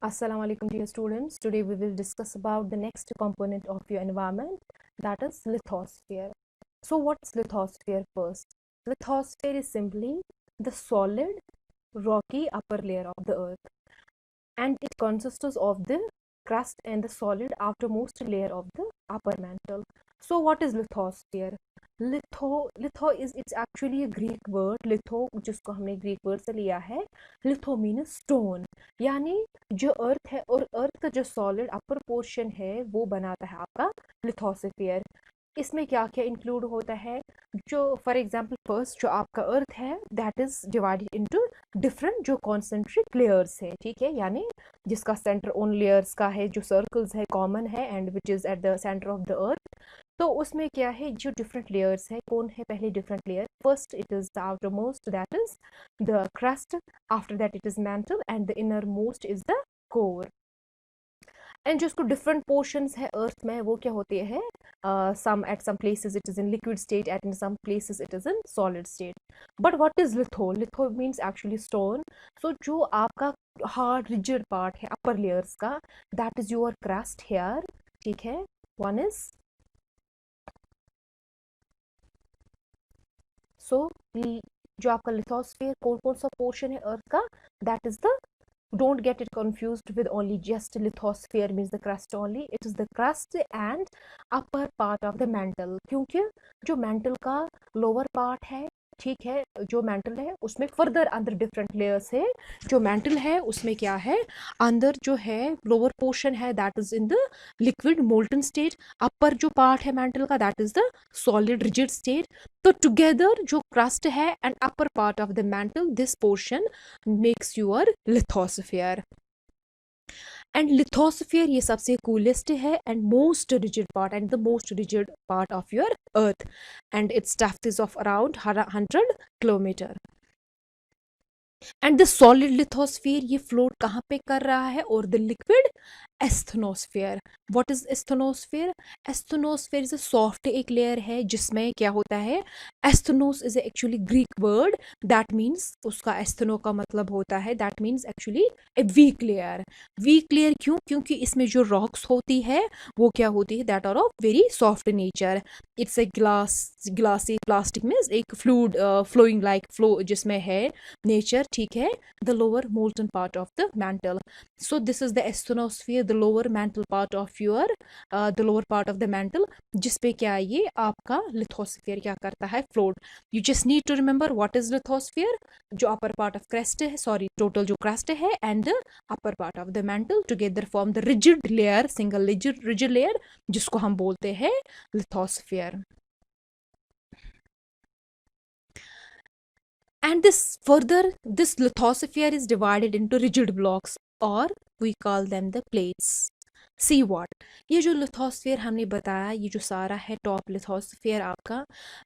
Assalamu alaikum dear students. Today we will discuss about the next component of your environment, that is lithosphere. So what's lithosphere first? Lithosphere is simply the solid rocky upper layer of the earth, and it consists of the crust and the solid outermost layer of the upper mantle. So what is lithosphere? Litho is it's actually a Greek word. Litho जिसको हमने Greek word से लिया है. Litho means stone, यानी जो earth है और अर्थ का जो सॉलिड अपर पोर्शन है वो बनाता है आपका लिथोस्फीयर. इसमें क्या क्या इंक्लूड होता है? जो फॉर एग्जांपल फर्स्ट जो आपका अर्थ है that is divided into different जो कॉन्सेंट्रिक लेयर्स है, ठीक है, यानी जिसका सेंटर उन लेयर्स का है जो सर्कल्स है कॉमन है and which is at the centre of the earth. तो उसमें क्या है, जो डिफरेंट लेयर्स है, कौन है पहले different layer? First it is the outer most that is the crust, after that it is mantle and the inner most is the core. And जो इसको डिफरेंट पोर्शंस है अर्थ में वो क्या होते हैं? Some at some places it is in liquid state, at in some places it is in solid state. But what is litho? Litho means actually stone. So जो आपका हार्ड रिजिड पार्ट है upper layers का, that is your crust here, ठीक है. One is so जो आपका lithosphere कौन कौन सा पोर्शन है अर्थ का, that is the, don't get it confused with only just lithosphere means the crust only. It is the crust and upper part of the mantle, क्योंकि जो mantle का lower part है, ठीक है, जो mantle है उसमें फर्दर अंदर डिफरेंट लेयर्स है. जो mantle है उसमें क्या है, अंदर जो है लोअर पोर्शन है that is in the liquid molten state, upper जो पार्ट है mantle का that is the solid rigid state. तो टुगेदर जो क्रस्ट है and upper part of the mantle, this portion makes your lithosphere. And lithosphere ये सबसे coolest है and most rigid part and the most rigid part of your earth, and its depth is of around 100 kilometre. And the solid lithosphere ये float कहाँ पे कर रहा है? और the liquid asthenosphere. What is asthenosphere? Asthenosphere is a soft एक layer है जिसमें क्या होता है, asthenos is actually Greek word that means, उसका एस्थनो का मतलब होता है that means actually a weak layer. Weak layer क्यों? क्योंकि इसमें जो रॉक्स होती है वो क्या होती है, that are of very soft nature. It's a glassy plastic means एक फ्लूड फ्लोइंग लाइक फ्लो जिसमें है नेचर, ठीक है. The lower molten part of the mantle. So this is the asthenosphere, the lower mantle part of your, the lower part of the mantle, जिसपे क्या है ये आपका लिथोस्फीयर क्या करता है, float. You just need to remember what is lithosphere. जो upper part of crust है, सॉरी टोटल जो क्रेस्ट है and the upper part of the mantle together form the rigid layer, single rigid layer, जिसको हम बोलते हैं lithosphere. And this lithosphere is divided into rigid blocks, or we call them the plates. See what? ये जो lithosphere हमने बताया, ये जो सारा है टॉप लिथोस्फीयर आपका,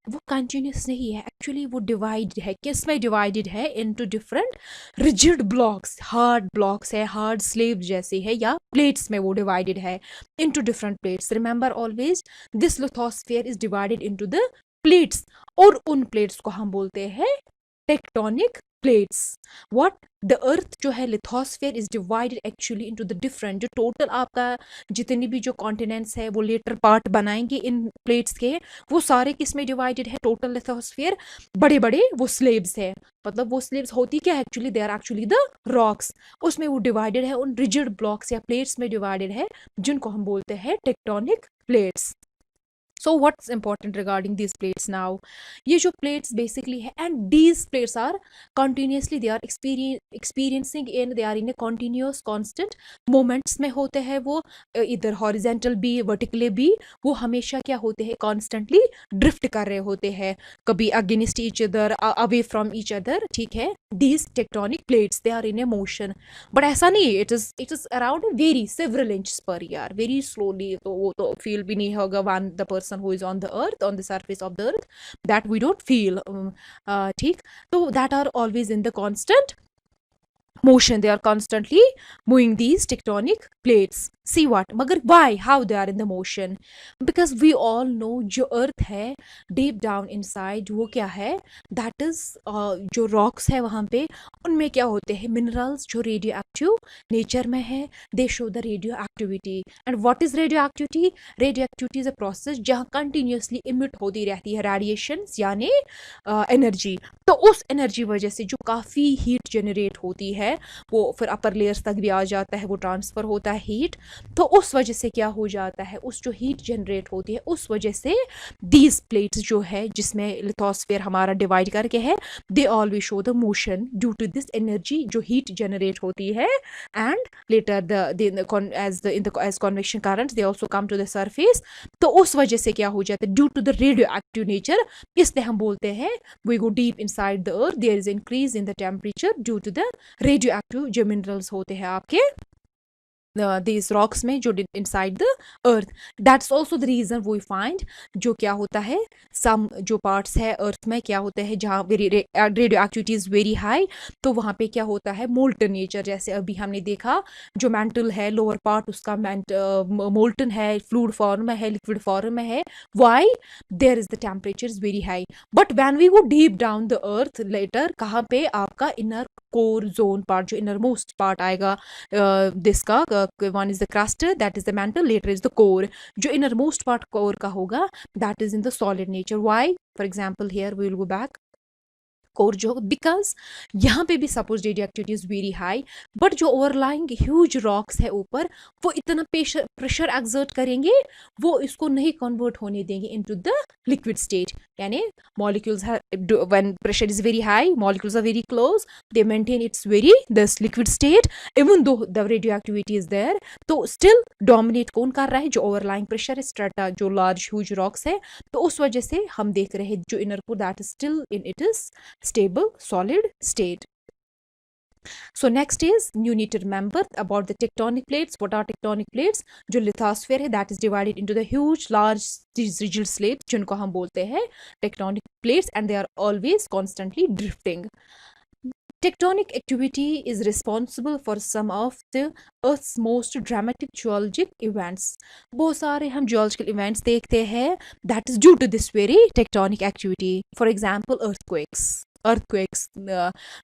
वो कंटिन्यूस नहीं है एक्चुअली, वो डिवाइड है. किस में डिवाइडेड है? Into different rigid blocks. Hard blocks है, हार्ड स्लेब जैसे है, या प्लेट्स में वो डिवाइडेड है into different plates. Remember always this lithosphere is divided into the plates, और उन प्लेट्स को हम बोलते हैं tectonic plates. What? The earth जो है lithosphere is divided actually into the different, जो टोटल आपका जितने भी जो कॉन्टिनेंट्स है वो लेटर पार्ट बनाएंगे इन प्लेट्स के, वो सारे किस में डिवाइडेड है? टोटल लिथोस्फीयर बड़े बड़े वो स्लेब्स है, मतलब वो स्लेब्स होती क्या है actually, they are actually the rocks. उसमें वो डिवाइडेड है उन रिजिड ब्लॉक्स या प्लेट्स में डिवाइडेड है, जिनको हम बोलते हैं tectonic plates. So what's important regarding these plates now? ये जो plates basically है, and these plates are continuously they are experiencing in, they are in a continuous constant moments में होते हैं वो, इधर horizontal भी vertically भी, वो हमेशा क्या होते हैं, constantly drift कर रहे होते हैं, कभी against each other, away from each other, ठीक है. These tectonic plates they are in a motion, but ऐसा नहीं, it is around very several inches per year, very slowly. तो वो तो feel भी नहीं होगा one the person who is on the earth, on the surface of the earth, that we don't feel, ठीक. तो that are always in the constant motion, they are constantly moving these tectonic plates. See what, मगर why how they are in the motion? Because we all know जो earth है deep down inside वो क्या है, that is जो rocks है वहाँ पे उनमें क्या होते हैं, मिनरल्स जो रेडियो एक्टिव नेचर में है, दे show the radio activity. And what is radio activity? Radio activity is a process जहाँ कंटिन्यूसली इमिट होती रहती है रेडिएशन यानी एनर्जी। तो उस एनर्जी वजह से जो काफ़ी हीट जनरेट होती है वो फिर अपर लेयर्स तक भी आ जाता है, वो ट्रांसफ़र होता है हीट। तो उस वजह से क्या हो जाता है, उस जो हीट जनरेट होती है उस वजह से दीज प्लेट्स जो है जिसमें लिथोस्फेयर हमारा डिवाइड करके है, they always show the motion due to this energy जो हीट जनरेट होती है। And later as convection currents they also come to the surface. तो उस वजह से क्या हो जाता है, due to the radio active nature, इसलिए हम बोलते हैं we go deep inside the earth, there is increase in the temperature due to the radio active जो मिनरल्स होते हैं आपके these rocks में जो inside the earth। that's also the reason we find जो क्या होता है, some जो parts है earth में क्या होता है जहाँ radio activity is very high, तो वहाँ पे क्या होता है मोल्टन नेचर। जैसे अभी हमने देखा जो मैंटल है लोअर पार्ट उसका मोल्टन है, फ्लूइड फॉर्म में है, लिक्विड फॉर्म में है। Why? There is the temperature is very high. But when we go deep down the earth later, कहाँ पे आपका इनर कोर जोन पार्ट जो इनर मोस्ट पार्ट आएगा दिसका, one is the crust, that is the mantle, later is the core। जो innermost part core का होगा that is in the solid nature। why? For example here we will go back core जो, because यहाँ पे भी suppose radio activity is very high, but जो overlying huge rocks है ऊपर वो इतना प्रेशर एक्सर्ट करेंगे, वो इसको नहीं कन्वर्ट होने देंगे इनटू द लिक्विड स्टेट। यानी molecules when pressure is very high, molecules are very close, they maintain its very this liquid state even though the radio activity is there. तो still dominate कौन कर रहा है, जो overlying pressure है, strata जो large huge rocks है। तो उस वजह से हम देख रहे हैं जो inner core that is still in it is stable solid state। So next is you need to remember about the tectonic plates। what are tectonic plates? जो lithosphere है that is divided into the huge large these rigid slates जिनको हम बोलते हैं tectonic plates, and they are always constantly drifting। Tectonic activity is responsible for some of the Earth's most dramatic geologic events। बहुत सारे हम geological events देखते हैं that is due to this very tectonic activity। For example, earthquakes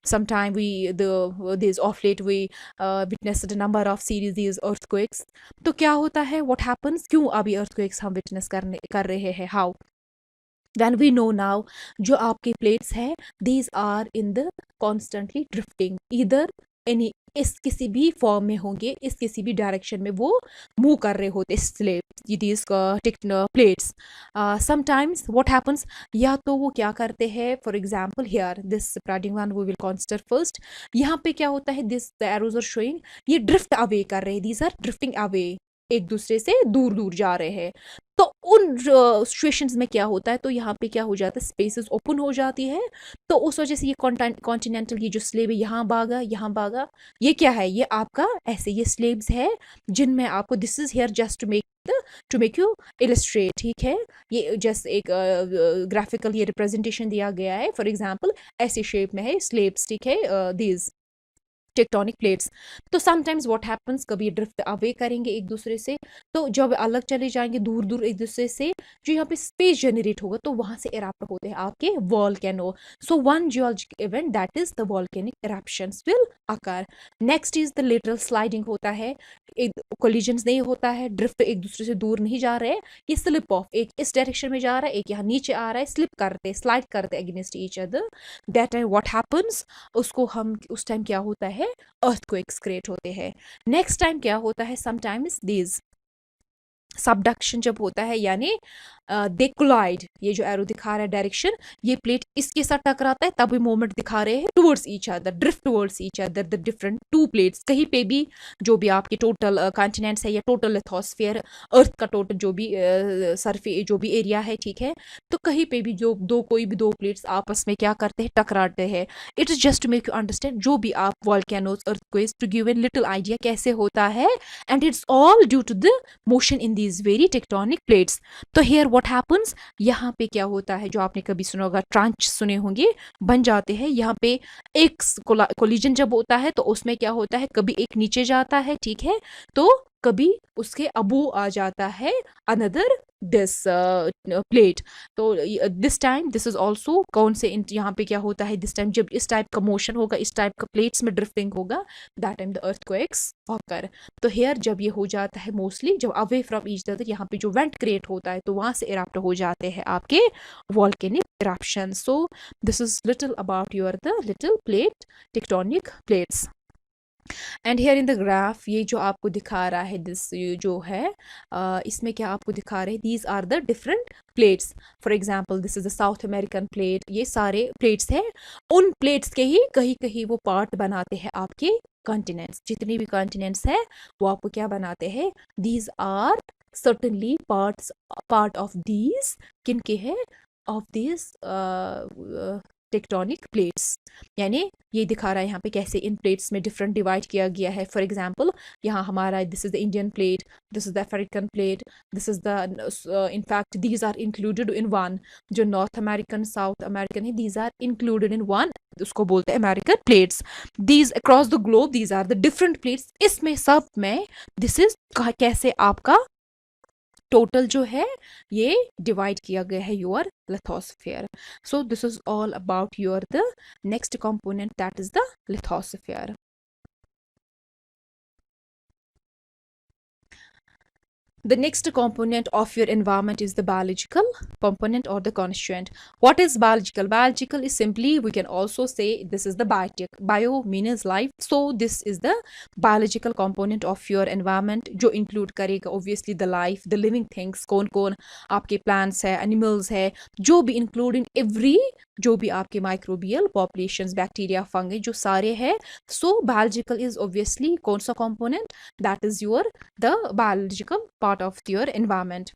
sometime these of late we witnessed a number of series these earthquakes। तो क्या होता है, what happens, क्यों अभी earthquakes हम witness कर रहे हैं, how? Then we know now जो आपके plates है these are in the constantly drifting, either any इस किसी भी फॉर्म में होंगे, इस किसी भी डायरेक्शन में वो मूव कर रहे होते these plates। sometimes what happens, या तो वो क्या करते हैं, for example here this spreading one we will consider first। यहाँ पे क्या होता है, this the arrows are showing ये drift away कर रहे हैं, these are drifting away, एक दूसरे से दूर दूर जा रहे हैं। तो उन सिचुएशंस में क्या होता है, तो यहाँ पे क्या हो जाता है, स्पेसेस ओपन हो जाती है। तो उस वजह से ये कॉन्टिनेंटल ये जो स्लेब है यहाँ भागा, ये क्या है, ये आपका ऐसे ये स्लेब्स है जिनमें आपको this is here just to make you illustrate, ठीक है। ये जस्ट एक ग्राफिकल ये रिप्रेजेंटेशन दिया गया है। फॉर एग्जाम्पल ऐसे शेप में है स्लेब्स, ठीक है, दीज टेक्टोनिक प्लेट्स। तो समटाइम्स व्हाट हैपन्स, कभी ड्रिफ्ट अवे करेंगे एक दूसरे से, तो जब अलग चले जाएंगे दूर दूर एक दूसरे से, जो यहाँ पे स्पेस जनरेट होगा तो वहां से इरप्ट होते हैं आपके volcano. So one geological event that is the volcanic eruptions will occur. Next is the lateral sliding होता है, कोलिजन्स नहीं होता है, ड्रिफ्ट एक दूसरे से दूर नहीं जा रहे, ये स्लिप ऑफ, एक इस डायरेक्शन में जा रहा है, एक यहाँ नीचे आ रहा है, स्लिप करते स्लाइड करते against each other. That time what happens, उसको हम उस टाइम क्या होता है, earthquakes क्रिएट होते हैं। नेक्स्ट टाइम क्या होता है, समटाइम्स दीज सबडक्शन जब होता है, यानी दे कोलाइड, ये जो एरो दिखा रहा है डायरेक्शन, ये प्लेट इसके साथ टकराता है तब ये मूवमेंट दिखा रहे हैं towards each other, drift towards each other the different to plates. कहीं पे भी जो भी आपके टोटल कॉन्टिनेंट्स है या टोटल लिथोस्फीयर अर्थ का टोटल जो भी सरफे जो भी एरिया है, ठीक है, तो कहीं पे भी जो कोई भी दो प्लेट्स आपस में क्या करते हैं, टकराते हैं। It is just to make you understand जो भी आप volcanoes, earthquakes, to give a little idea कैसे होता है, and it's all due to the motion in these very tectonic plates. तो हियर व्हाट हैपन्स, यहाँ पे क्या होता है, जो आपने कभी सुना होगा ट्रांच सुने होंगे, बन जाते हैं। यहाँ पे एक कोलिजन जब होता है तो उसमें क्या होता है, कभी एक नीचे जाता है, ठीक है, तो कभी उसके अबू आ जाता है अनदर दिस प्लेट। तो this time this is also कौन से यहाँ पे क्या होता है, दिस टाइम जब इस टाइप का मोशन होगा, इस टाइप का प्लेट्स में ड्रिफ्टिंग होगा, that time the earthquakes occur. तो हेयर जब ये हो जाता है मोस्टली जब अवे फ्रॉम ईच अदर, यहाँ पे जो वेंट क्रिएट होता है तो वहां से इरप्ट हो जाते हैं आपके volcanic eruption. So this is little about your the little plate tectonic plates. And here in the graph ये जो आपको दिखा रहा है दिस जो है इसमें क्या आपको दिखा रहे हैं, these are the different plates. For example this is the South American plate, ये सारे प्लेट्स हैं। उन प्लेट्स के ही कहीं कहीं वो पार्ट बनाते हैं आपके कॉन्टिनेंट्स, जितने भी कॉन्टिनेंट्स है वो आपको क्या बनाते हैं, these are certainly part of these किन के है, of these टेक्टोनिक प्लेट्स। यानी ये दिखा रहा है यहाँ पे कैसे इन प्लेट्स में डिफरेंट डिवाइड किया गया है। फॉर एग्जांपल यहाँ हमारा this is the Indian plate, this is the African plate, this is the in fact these are included in one. जो नॉर्थ अमेरिकन साउथ अमेरिकन है these are included in one, उसको बोलते हैं American plates. These across the globe these are the different plates. इसमें सब में this is कैसे आपका टोटल जो है ये डिवाइड किया गया है your lithosphere. So this is all about your the next component that is the lithosphere. The next component of your environment is the biological component or the constituent. What is biological? Biological is simply, we can also say this is the biotic. Bio means life. So this is the biological component of your environment जो include करेगा obviously the life, the living things, कौन कौन आपके plants है, animals है, जो भी include in every, जो भी आपके microbial populations, bacteria, fungi जो सारे हैं। So biological is obviously कौन सा component? That is your the biological part of your environment,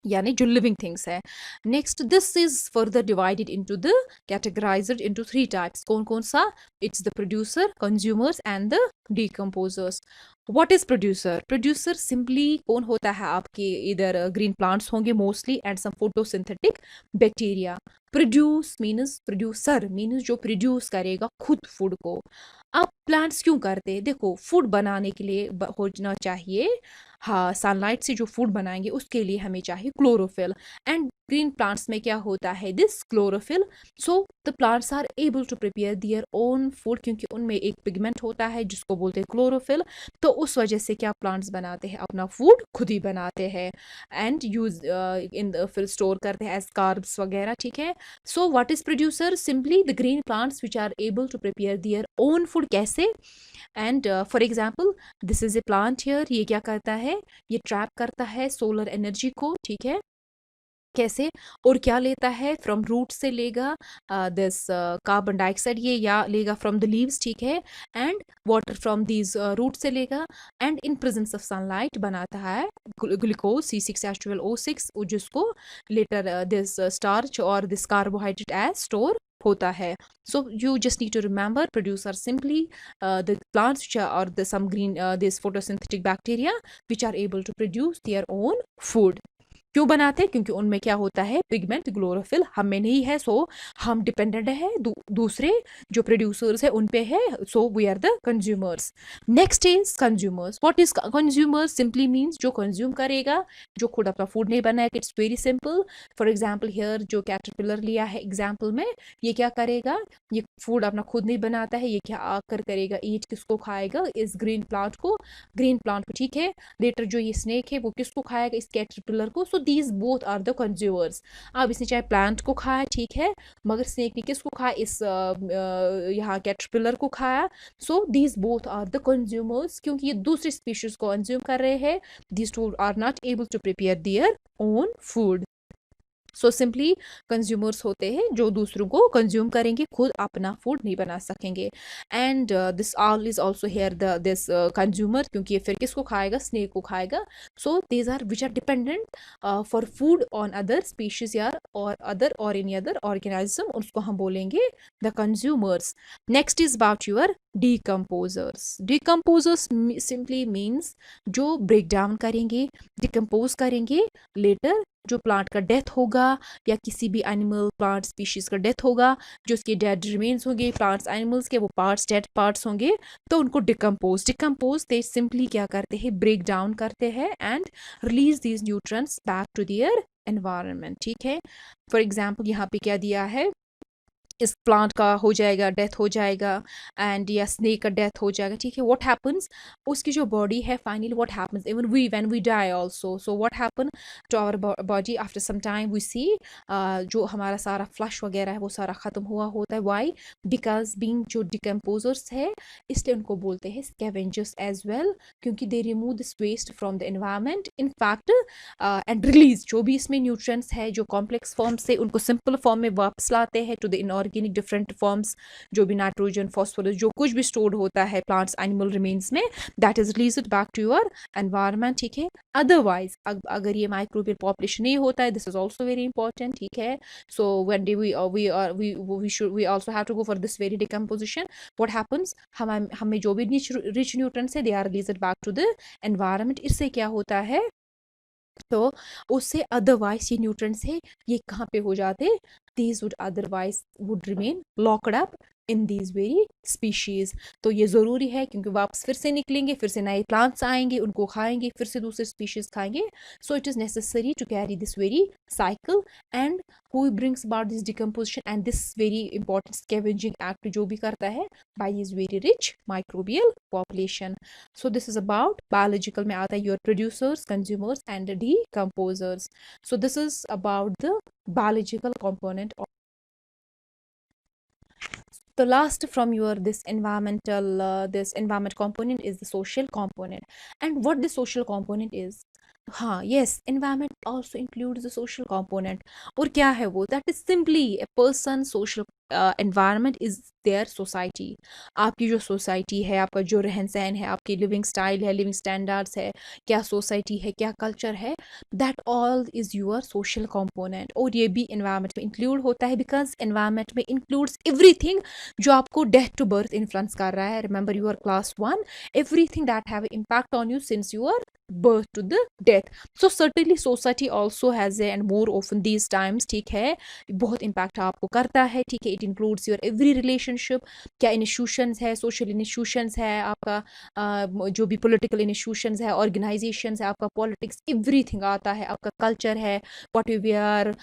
यानी जो लिविंग थिंग्स है। Next this is further divided into the categorized into three types. कौन कौन सा? It's the producer, consumers and the decomposers. What is producer? Producer simply कौन होता है, आपके इधर ग्रीन प्लांट्स होंगे mostly and some photosynthetic bacteria. Produce means, producer means जो प्रोड्यूस करेगा खुद फूड को। अब प्लांट्स क्यों करते हैं? देखो फूड बनाने के लिए होना चाहिए, हाँ सनलाइट से जो फूड बनाएंगे उसके लिए हमें चाहिए क्लोरोफिल। एंड ग्रीन प्लांट्स में क्या होता है, this chlorophyll. So the plants are able to prepare their own food, क्योंकि उनमें एक पिगमेंट होता है जिसको बोलते हैं क्लोरोफिल। तो उस वजह से क्या प्लांट्स बनाते हैं, अपना फूड खुद ही बनाते हैं एंड यूज इन फिर स्टोर करते हैं एज कार्ब्स वगैरह, ठीक है। So what is producer? Simply the green plants which are able to prepare their own food. कैसे? And for example this is a plant here, ये क्या करता है, ये ट्रैप करता है सोलर एनर्जी को, ठीक है। कैसे? और क्या लेता है, फ्रॉम रूट से लेगा दिस कार्बन डाइऑक्साइड ये, या लेगा फ्रॉम द लीव्स, ठीक है, and water from these root से लेगा, and in presence of sunlight बनाता है ग्लूकोज C6H12O6, जिसको लेटर दिस स्टार्च और दिस कार्बोहाइड्रेट एज स्टोर होता है। So you just need to remember produce are simply the plants which are, or the some green this photosynthetic bacteria which are able to produce their own food। क्यों बनाते हैं? क्योंकि उनमें क्या होता है, पिगमेंट, ग्लोरोफिल हमें नहीं है। सो हम डिपेंडेंट है दूसरे जो प्रोड्यूसर्स है उन पे है। So we are the consumers. Next is consumers. What is consumers? Simply means जो कंज्यूम करेगा, जो खुद अपना फूड नहीं बनाएगा। It's very simple. For example here जो कैटरपिलर लिया है एग्जाम्पल में, ये क्या करेगा, ये फूड अपना खुद नहीं बनाता है, ये क्या आकर करेगा, ईट किसको खाएगा, इस ग्रीन प्लांट को, ठीक है। लेटर जो ये स्नेक है वो किसको खाएगा, इस कैटरपिलर को। So these both are the consumers. अब इसने चाहे प्लांट को खाया, ठीक है, मगर स्नेक ने किसको खाया, इस यहाँ कैटरपिलर को खाया। So these both are the consumers, क्योंकि ये दूसरी स्पीशीज को कंज्यूम कर रहे हैं। These two are not able to prepare their own food. So simply consumers होते हैं जो दूसरों को कंज्यूम करेंगे, खुद अपना फूड नहीं बना सकेंगे। And this all is also here the this consumer, क्योंकि ये फिर किसको खाएगा, स्नेक को खाएगा। So these are which are dependent for food on other species यार और अदर और एनी अदर ऑर्गेनिज्म, उसको हम बोलेंगे the consumers. Next is about your decomposers. Decomposers simply means जो ब्रेक डाउन करेंगे, डिकम्पोज करेंगे, लेटर जो प्लांट का डेथ होगा या किसी भी एनिमल प्लांट स्पीशीज का डेथ होगा, जो उसके डेड रिमेन्स होंगे प्लांट्स एनिमल्स के, वो पार्ट्स डेड पार्ट्स होंगे, तो उनको डिकम्पोज दे सिंपली क्या करते हैं, ब्रेक डाउन करते हैं and release these nutrients back to their environment. ठीक है, फॉर एग्जाम्पल यहाँ पे क्या दिया है, इस प्लांट का हो जाएगा, डेथ हो जाएगा, एंड या स्नेक का डेथ हो जाएगा। ठीक है, व्हाट हैपन्स, उसकी जो बॉडी है finally what happens, even we when we die also, so what happen to our body after some time, we see जो हमारा सारा फ्लश वगैरह है वो सारा ख़त्म हुआ होता है। वाई, बिकॉज बीइंग जो डिकम्पोजर्स है इसलिए उनको बोलते हैं स्कैवेंजर्स एज वेल, क्योंकि they remove this waste from the environment in fact and release जो भी इसमें न्यूट्रिएंट्स है जो कॉम्प्लेक्स फॉर्म से उनको सिंपल फॉर्म में वापस लाते हैं to the inorganic different forms, जो भी नाइट्रोजन फॉस्फोरस जो कुछ भी स्टोर्ड होता है प्लांट्स एनिमल रिमेन्स में, that is released back to your environment. ठीक है, अदरवाइज अगर ये माइक्रोबियल पॉपुलेशन नहीं होता है, this is also very important. ठीक है, so when we should we also have to go for this very decomposition, what happens, हमें जो भी रिच न्यूट्रिएंट्स है they are released back to the environment. इससे क्या होता है, तो उससे अदरवाइज ये न्यूट्रिएंट्स है ये कहाँ पे हो जाते, these would otherwise would remain locked up in these very species। तो ये ज़रूरी है क्योंकि वापस फिर से निकलेंगे, फिर से नए प्लांट्स आएंगे, उनको खाएंगे, फिर से दूसरे स्पीशीज खाएंगे। So it is necessary to carry this very cycle, and who brings about this decomposition and this very important scavenging act जो भी करता है by this very rich microbial population। so this is about biological में आता है your producers, consumers and decomposers। so this is about the biological component of the last from your this environment component is the social component। and what the social component is, हाँ yes, environment also includes the social component। और क्या है वो, that is simply a person social environment is their society। आपकी जो society है, आपका जो रहन सहन है, आपकी लिविंग स्टाइल है, लिविंग स्टैंडर्ड्स है, क्या सोसाइटी है, क्या कल्चर है, that all is your social component. और ये भी एनवायरनमेंट में इंक्लूड होता है बिकॉज एनवायरनमेंट में इंक्लूड्स एवरीथिंग जो आपको डेथ टू बर्थ इन्फ्लुएंस कर रहा है। Remember you are class 1, everything that have impact on you since your birth to the death। so certainly society also has a, and more often these times, ठीक है, बहुत impact आपको करता है। ठीक है, it includes your every relationship, क्या institutions है, social institutions है आपका, जो भी political institutions है, organizations है, आपका politics, everything आता है, आपका culture है, what you wear,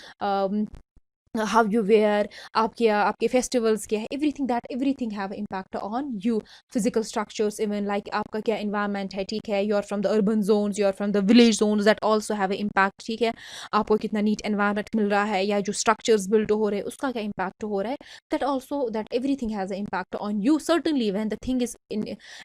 how you wear, आपके festivals क्या है, everything have impact on you। physical structures even like आपका क्या environment है, ठीक है, you are from the urban zones, you are from the village zones, that also have an impact। ठीक है, आपको कितना neat environment मिल रहा है या जो structures build हो रहे हैं उसका क्या impact हो रहा है, that everything has an impact on you। certainly when the thing is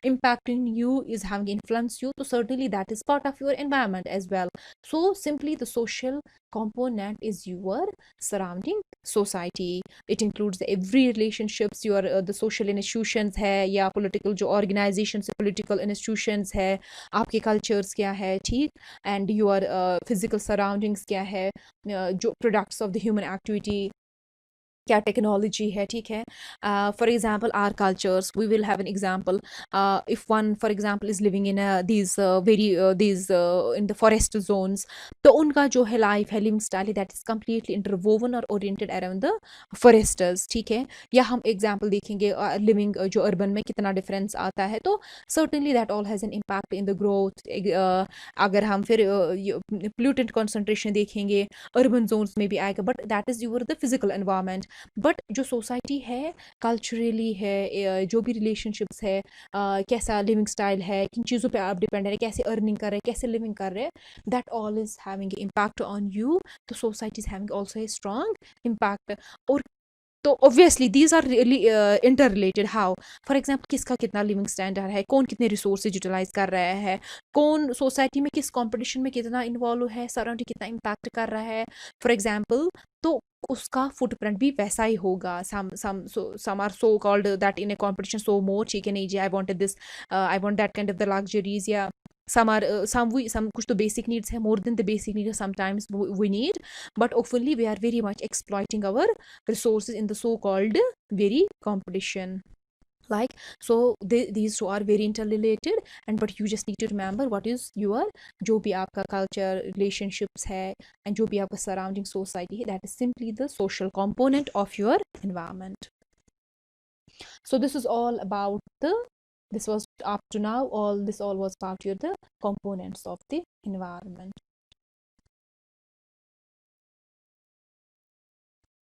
impacting you, is having influence you, so certainly that is part of your environment as well। so simply the social component is your surrounding society। it includes every relationships, your the social institutions है या political जो organizations political institutions है, आपके cultures क्या है, ठीक, and your physical surroundings क्या है, जो products of the human activity, क्या टेक्नोलॉजी है। ठीक है, for example are cultures, we will have an example, if one for example is living in these very these in the forest zones, तो उनका जो है लाइफ है, लिविंग स्टाइल है, दैट इज कम्प्लीटली इंटरवोवन और ओरिएंटेड अराउंड द फॉरेस्टर्स। ठीक है, या हम एग्जाम्पल देखेंगे लिविंग जो अर्बन में कितना डिफरेंस आता है, तो certainly that all has an impact in the growth. अगर हम फिर पोल्यूटेंट कॉन्सेंट्रेशन देखेंगे अर्बन जोन्स में भी आएगा, but that is your the physical environment. But जो सोसाइटी है कल्चरली है, जो भी रिलेशनशिप्स है, कैसा लिविंग स्टाइल है, किन चीज़ों पे आप डिपेंड है, कैसे अर्निंग कर रहे हैं, कैसे लिविंग कर रहे हैं, that all is having impact on you. तो society is having also a strong impact. और तो obviously these are really interrelated. How, for example किसका कितना लिविंग स्टैंडर्ड है, कौन कितने रिसोर्सेज यूटिलाइज कर रहा है, कौन सोसाइटी में किस कंपटीशन में कितना इन्वॉल्व है, सराउंडिंग कितना इम्पैक्ट कर रहा है, फॉर एग्जाम्पल, तो उसका फुटप्रिंट भी वैसा ही होगा। some are so called that in a competition so more, ठीक है, नहीं जी, I wanted this, I want that kind of the luxuries, या some are some कुछ तो basic needs है, more than the basic needs sometimes we need, but oftenly we are very much exploiting our resources in the so called very competition। like so these two are very interrelated, and but you just need to remember what is your जो भी आपका culture relationships है and जो भी आपका surrounding society है, that is simply the social component of your environment. So this is all about the this was up to now all this all was about your the components of the environment.